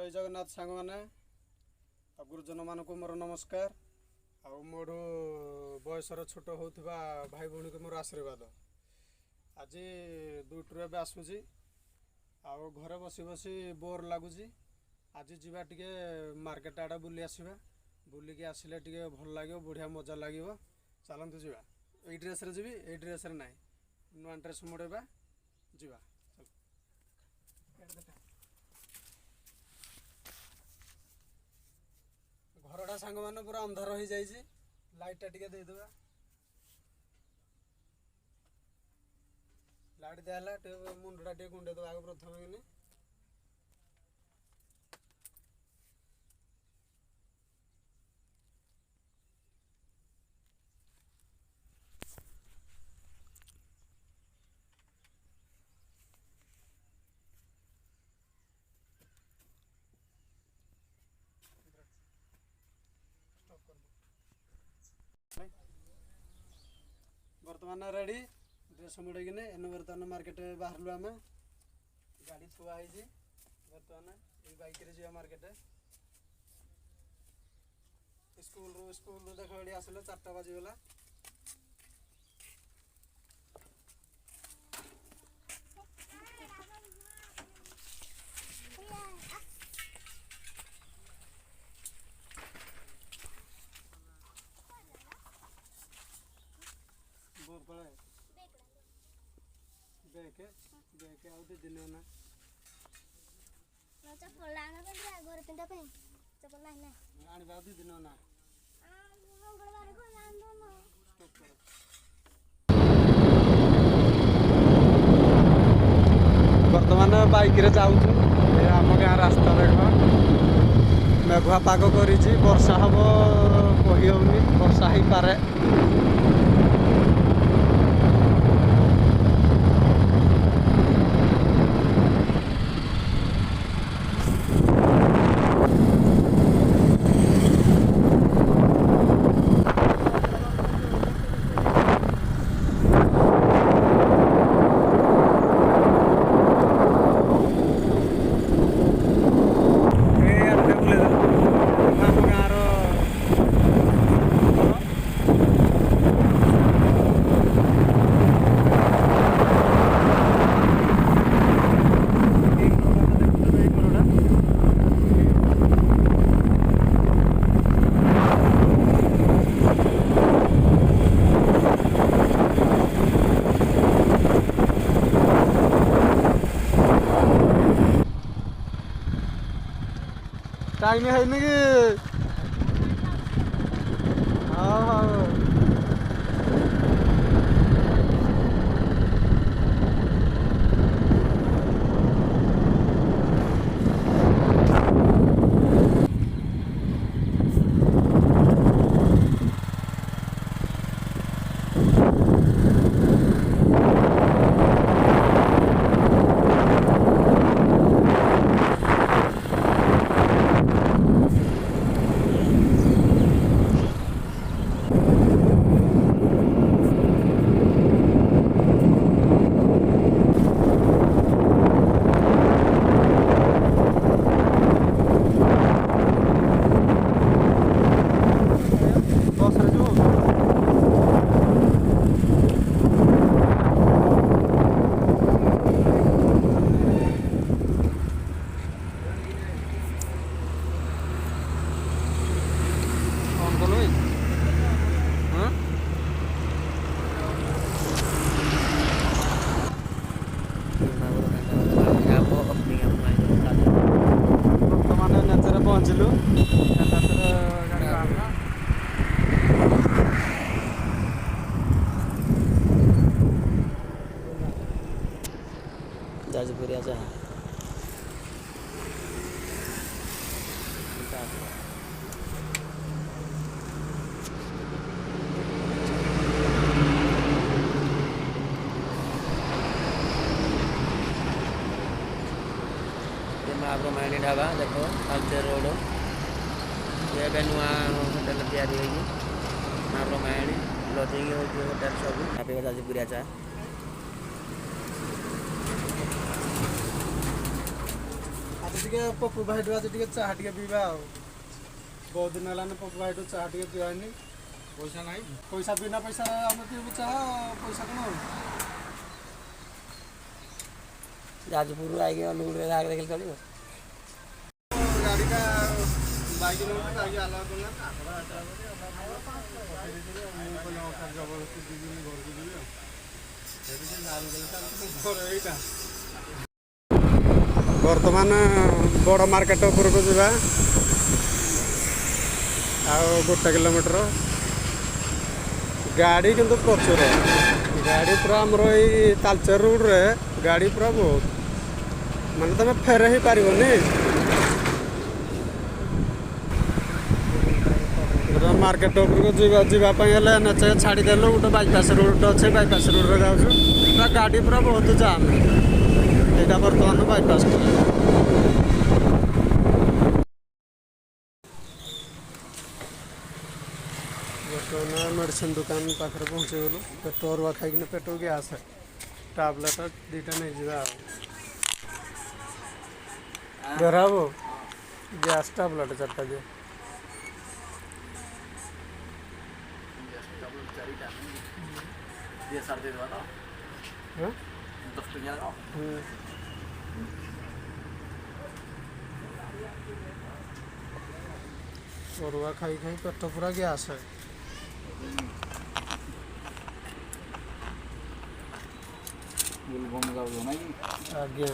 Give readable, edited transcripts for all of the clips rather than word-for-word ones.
जय जगन्नाथ सांग मैंने गुरुजन मान को मोर नमस्कार मोर बयसर छोट होता भाई भौणी को मोर आशीर्वाद। आज दुईटू एवं आसूसी घरे बसी बसी बोर लगुच। आज जीवा टिके मार्केट आड़े बुली आसवा बुलिकी आसिले टिके भल लगे बढ़िया मजा लगे। चलतु जा ये ड्रेस रे जीवी ये ड्रेस रे ना नुआ ड्रेस मोड़ेबा जीवा। घरटा सांग मैंने पूरा अंधार हो जाइए लाइटा टिके देदेबा। लाइट दिहला मुंडा टे कुंडे दबा आगे प्रथम कि बर्तमान रेडी ड्रेस मुड़ेकिने एनु बर्तमान मार्केट बाहर आम गाड़ी थुआ है बर्तमान ये बाइक रे जा मार्केट स्कूल देख बड़ी आसले 4टा बाजीगला। बेके आउ दिन ना चप्पल लाना घर पिंधा चप्पल लाना आने आउ दिन ना मंगलवार को बर्तमान बाइक रे जाऊँ आम गाँ रास्ता देख मेघुआ पाग कर वर्षा हम कही होनी वर्षा हो पारे। टाइम है कि हाँ हाँ पहुँचलु जाजपुरिया जा महाप्रमाणी ढाबा देखो कल्चर रोड ये नुआ होटेल तैयारी होगी महाप्रमाणी लजिंग होटेल सब आप जाजपुरिया चा ଟିକେ ପପୁ ଭାଇଠୁ ଆଜି ଟିକେ ଚାହା ଟିକେ ପିଇବା ଆଉ ବହୁତ ଦିନ ହେଲାନି ପପୁ ଭାଇଠୁ ଚାହା ଟିକେ ପିଆନି। ପଇସା ନାହିଁ ପଇସା ବିନା ପଇସା ଆମେ ପିଇବୁ ଚାହା ପଇସା କ'ଣ ଆଉ ଯାଜପୁରରୁ ଆଇକି ଅନୁଗୁଳରେ ଆଗ ଦେଖିଲେ ଚଳିବ। ଗାଡ଼ିଟା ବାଇକ୍ ନେଉଛି ବାଇକ୍ ଆଲାଉ କରୁନାହାନ୍ତି ଜବରଦସ୍ତି ଯିବିନି ଘରକୁ ଯିବି ଆଉ ଏଇଟା ବର୍ତ୍ତମାନ ବଡ଼ ମାର୍କେଟ ଉପରକୁ ଯିବା ଆଉ 1 କିଲୋମିଟର ଗାଡ଼ି କିନ୍ତୁ ପ୍ରଚୁର ଗାଡ଼ି ପୁରା ଆମର ଏଇ ତାଳଚେର ରୋଡ଼ରେ ଗାଡ଼ି ପୁରା ବହୁତ ମାନେ ତମେ ଫେରେ ହିଁ ପାରିବନି। ମାର୍କେଟ ଉପରକୁ ଯିବା ପାଇଁ ହେଲେ NH ଛାଡ଼ିଦେଲୁ ଗୋଟେ ବାଇପାସ୍ ରୋଡ଼ ଅଛି ବାଇପାସ୍ ରୋଡ଼ରେ ଯାଉଛୁ ପୁରା ଗାଡ଼ି ପୁରା ବହୁତ ଜାମ୍। ଏଇଟା ବର୍ତ୍ତମାନ ବାଇପାସ୍ ବର୍ତ୍ତମାନ ମେଡ଼ିସିନ ଦୋକାନ ପାଖରେ ପହଞ୍ଚିଗଲୁ। ପେଟ ଅରୁଆ ଖାଇକିନା ପେଟ ଗ୍ୟାସ୍ ଟାବଲେଟ୍ 2ଟା ନେଇଯିବା ଆଉ ଦେହରା ହବ ଗ୍ୟାସ୍ ଟାବଲେଟ୍ 4ଟା ଦିଅ। ଅରୁଆ ଖାଇ ଖାଇ ପେଟ ପୁରା ଗ୍ୟାସ୍। ଆଜ୍ଞା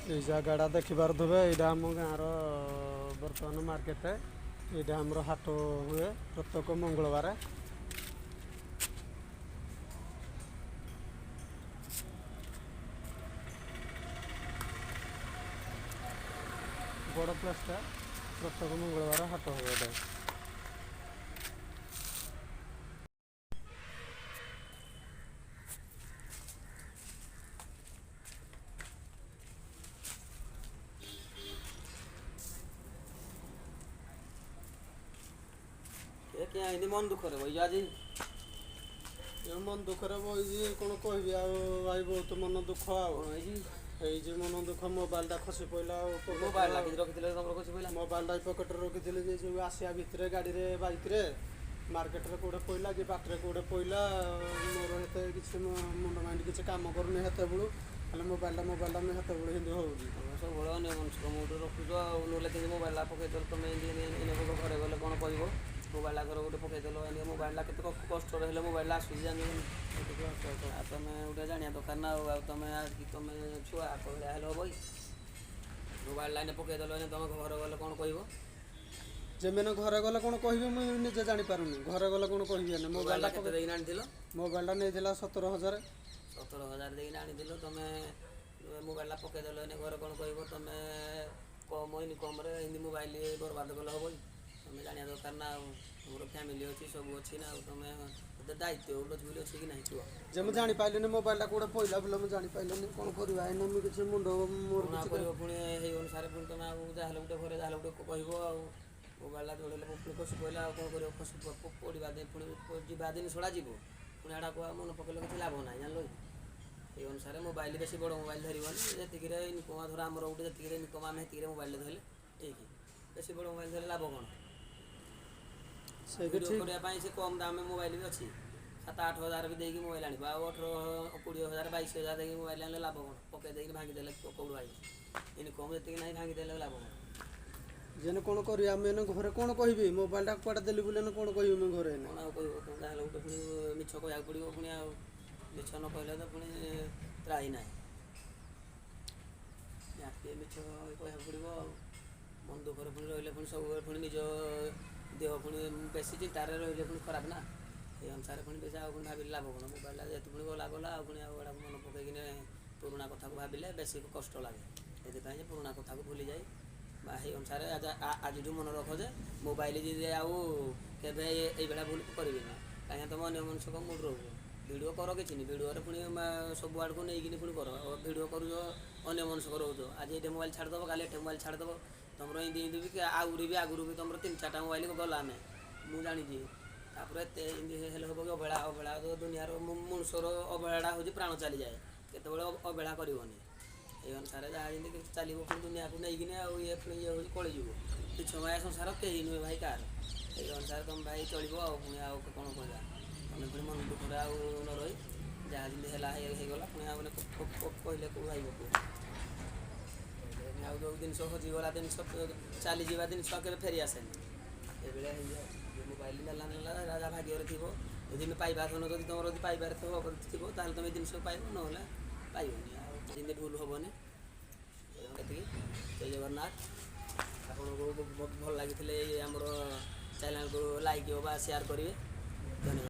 ଏଇ ଜାଗାଟା ଦେଖିପାରୁଥିବେ ଏଇଟା ଆମ ଗାଁର ବର୍ତ୍ତମାନ ମାର୍କେଟ। ଏଇଟା ଆମର ହାଟ ହୁଏ ପ୍ରତ୍ୟେକ ମଙ୍ଗଳବାର। ବଡ଼ ପ୍ଲେସ୍ଟା ପ୍ରତ୍ୟେକ ମଙ୍ଗଳବାର ହାଟ ହୁଏ ଏଇଟା। ମନ ଦୁଃଖରେ ବଇଛୁ ଆଜି ମନ ଦୁଃଖରେ ବଇଛି କ'ଣ କହିବି ଆଉ ଭାଇ ବହୁତ ମନ ଦୁଃଖ ଆଉ ହେଇଛି ମନ ଦୁଃଖ। ମୋବାଇଲଟା ଖସି ପଡ଼ିଲା ଆଉ ମୋବାଇଲ ରଖିଥିଲେ ତମର ଖସି ପଇଲା। ମୋବାଇଲଟା ପକେଟରେ ରଖିଥିଲି ଯେ ସବୁ ଆସିବା ଭିତରେ ଗାଡ଼ିରେ ବାଇକ୍ରେ ମାର୍କେଟରେ କେଉଁଟେ ପଇଲା କି ବାଟରେ କେଉଁଟେ ପଇଲା ମୋର ହେତେ କିଛି ମୁଣ୍ଡ ମାଇଣ୍ଡ କିଛି କାମ କରୁନି ସେତେବେଳୁ ହେଲେ ମୋବାଇଲଟା ମୁଁ ସେତେବେଳେ ହିନ୍ଦୁ ହେଉଛି। ସବୁବେଳେ ଅନ୍ୟ ମନସ୍କ ମୁଡ଼ ରଖୁଛ ଆଉ ନହେଲେ କେମିତି ମୋବାଇଲଟା ପକେଇଦେଲ ତମେ ଏମିତି ଘରେ ଗଲେ କ'ଣ କହିବ ମୋବାଇଲଟା ଘର ଗୋଟେ ପକେଇଦେଲ ଏମିତି ମୋବାଇଲଟା କେତେ କଷ୍ଟରେ ହେଲେ ମୋବାଇଲଟା ଆସୁଛି ଜାଣିନି ଆଉ ତମେ ଗୋଟେ ଜାଣିବା ଦରକାର ନା ଆଉ ତମେ ତମେ ଛୁଆ କହିଲା ହେଲେ ହବ କି ମୋବାଇଲଟା ଏନେ ପକେଇଦେଲ ଏନେ ତମେ ଘରେ ଗଲେ କ'ଣ କହିବ ଯେମାନେ ଘରେ ଗଲେ କ'ଣ କହିବେ ମୁଁ ନିଜେ ଜାଣିପାରୁନି। ଘରେ ଗଲେ କ'ଣ କହିବେନି। ମୋବାଇଲଟା କେତେ ଦେଇକିନା ଆଣିଥିଲ? ମୋବାଇଲଟା ନେଇଥିଲା 17,000। 17,000 ଦେଇକିନା ଆଣିଥିଲ ତମେ ମୋବାଇଲଟା ପକେଇଦେଲ ଏନେ ଘରେ କ'ଣ କହିବ ତମେ କମ୍ ଇନକମ୍ରେ ଏମିତି ମୋବାଇଲ ବର୍ବାଦ କଲେ ହବ କି ତମେ ଜାଣିବା ଦରକାର ନା ଆଉ ମୋର ଫ୍ୟାମିଲି ଅଛି ସବୁ ଅଛି ନା ଆଉ ତମେ ଦାୟିତ୍ୱ ବୋଲି ଅଛି କି ନାହିଁ କୁହ। ଯେ ମୁଁ ଜାଣିପାରିଲିନି ମୋବାଇଲଟା କେଉଁଟେ ପଇଲା ବୋଲେ ମୁଁ ଜାଣିପାରିଲିନି କ'ଣ କରିବା ଏଇନା ମୁଁ କିଛି ମୁଣ୍ଡ ମୋର କିଛି କରିବ ପୁଣି ସେଇ ଅନୁସାରେ ପୁଣି ତମେ ଆଉ ଯାହାହେଲେ ଗୋଟେ ଘରେ ଯାହାହେଲେ ଗୋଟେ କହିବ ଆଉ ମୋବାଇଲଟା ଚଳେଇଲେ ପୁଣି ଖସି ପଡ଼ିଲା ଆଉ କ'ଣ କରିବ ଖସି ପଡ଼ିବା ପୁଣି ଯିବା ଦିନ ଛଡ଼ା ଯିବ ପୁଣି ଏଟାକୁ ଆଉ ମନେ ପକେଇଲେ କିଛି ଲାଭ ନାହିଁ ଜାଣିଲ କି ସେଇ ଅନୁସାରେ ମୋବାଇଲ ବେଶୀ ବଡ଼ ମୋବାଇଲ ଧରିବନି ଯେତିକିରେ ଇନକମ୍ ଧର ଆମର ଗୋଟେ ଯେତିକିରେ ଇନକମ୍ ଆମେ ସେତିକିରେ ମୋବାଇଲରେ ଧରିଲେ ଠିକ୍ ବେଶୀ ବଡ଼ ମୋବାଇଲ ଧରିଲେ ଲାଭ କ'ଣ ଭିଡ଼ିଓ କରିବା ପାଇଁ ସେ କମ୍ ଦାମରେ ମୋବାଇଲ ବି ଅଛି 7-8 ହଜାର ବି ଦେଇକି ମୋବାଇଲ ଆଣିବ ଆଉ 18-20 ହଜାର 22 ହଜାର ଦେଇକି ମୋବାଇଲ ଆଣିଲେ ଲାଭ କ'ଣ ପକେଇ ଦେଇକି ଭାଙ୍ଗିଦେଲେ କେଉଁଠୁ ଭାଇ ଇନକମ୍ ଯେତିକି ନାହିଁ ଭାଙ୍ଗିଦେଲେ ଲାଭ କ'ଣ ଯେନେ କ'ଣ କରିବା ଆମେ ଘରେ କ'ଣ କହିବି ମୋବାଇଲଟା କୁଆଡ଼େ ଦେଲି ବୋଲି କ'ଣ କହିବି ମୁଁ ଘରେ କ'ଣ ଆଉ କହିବ ଯାହେଲେ ଗୋଟେ ପୁଣି ମିଛ କହିବାକୁ ପଡ଼ିବ ପୁଣି ଆଉ ମିଛ ନ କହିଲେ ତ ପୁଣି ତ୍ରାହି ନାହିଁ ଯାକେ ମିଛ କହିବାକୁ ପଡ଼ିବ ଆଉ ମନ ଦୁଃଖରେ ପୁଣି ରହିଲେ ପୁଣି ସବୁବେଳେ ପୁଣି ନିଜ ଦେହ ପୁଣି ବେଶୀ ଚିନ୍ତାରେ ରହିଲେ ପୁଣି ଖରାପ ନା ସେଇ ଅନୁସାରେ ପୁଣି ବେଶୀ ଆଉ ପୁଣି ଭାବିଲେ ଲାଭ କ'ଣ ମୋବାଇଲଟା ଯେହେତୁ ପୁଣି ଗଲା ଆଉ ପୁଣି ଆଉ ଏଗୁଡ଼ାକୁ ମନେ ପକେଇକିନି ପୁରୁଣା କଥାକୁ ଭାବିଲେ ବେଶୀ କଷ୍ଟ ଲାଗେ ସେଥିପାଇଁ ଯେ ପୁରୁଣା କଥାକୁ ଭୁଲିଯାଇ ବା ସେଇ ଅନୁସାରେ ଆଜିଠୁ ମନେ ରଖ ଯେ ମୋବାଇଲ ଯଦି ଆଉ କେବେ ଏଇଭଳିଆ ଭୁଲ କରିବିନି କାହିଁକି ତୁମ ଅନ୍ୟ ମନସ୍କ ମୁଡ଼ ରହୁଛ ଭିଡ଼ିଓ କର କିଛି ନି ଭିଡ଼ିଓରେ ପୁଣି ସବୁ ଆଡ଼କୁ ନେଇକିନି ପୁଣି କର ଭିଡ଼ିଓ କରୁଛ ଅନ୍ୟ ମନସ୍କ ରହୁଛ ଆଜି ଏଠି ମୋବାଇଲ ଛାଡ଼ିଦେବ କାଲି ଏଠି ମୋବାଇଲ ଛାଡ଼ିଦେବ ତୁମର ଏମିତି ବି ଆହୁରି ବି ଆଗରୁ ବି ତୁମର 3-4ଟା ମୋବାଇଲ ଗଲା ଆମେ ମୁଁ ଜାଣିଛି ତାପରେ ଏତେ ଏମିତି ହେଲେ ହେବ କି ଅବହେଳା ତ ଦୁନିଆର ମଣିଷର ଅବହେଳାଟା ହେଉଛି ପ୍ରାଣ ଚାଲିଯାଏ, କେତେବେଳେ ଅବହେଳା କରିବନି। ଏଇ ଅନୁସାରେ ଯାହା ଯେମିତି ଚାଲିବ ପୁଣି ଦୁନିଆକୁ ନେଇକିନି ଆଉ ଇଏ ପୁଣି ଇଏ ହେଉଛି କଳିଯିବ। ତୁଚ୍ଛମାୟା ସଂସାର କେହି ନୁହେଁ ଭାଇ କାହାର। ଏଇ ଅନୁସାରେ ତୁମେ ଭାଇ ଚଳିବ ଆଉ ପୁଣି ଆଉ କ'ଣ କହିବା, ତୁମେ ପୁଣି ମନ ଦୁଃଖରେ ଆଉ ନ ରହି ଯାହା ଯେମିତି ହେଲା ହେଇଗଲା ପୁଣି ଆଉ ମାନେ କହିଲେ କେଉଁ ଭାଇବ କୁହ। ଆଉ ଯେଉଁ ଜିନିଷ ହଜିଗଲା ଜିନିଷ ଚାଲିଯିବା ଜିନିଷ ଆଉ କେବେ ଫେରି ଆସେନି। ଏଭଳିଆ ହେଇଯାଏ। ମୋବାଇଲ ନେଲା ରାଜା ଭାଗ୍ୟରେ ଥିବ, ଯଦି ଆମେ ପାଇବା ଧନ ଯଦି ତୁମର ଯଦି ପାଇବାରେ ଥିବ ତାହେଲେ ତୁମେ ଜିନିଷ ପାଇବ, ନହେଲେ ପାଇବନି। ଆଉ ଯେମିତି ଭୁଲ ହେବନି। ଏତିକି। ଜୟ ଜଗନ୍ନାଥ। ଆପଣଙ୍କୁ ଭଲ ଲାଗିଥିଲେ ଆମର ଚ୍ୟାନେଲକୁ ଲାଇକ୍ ବା ସେୟାର କରିବେ। ଧନ୍ୟବାଦ।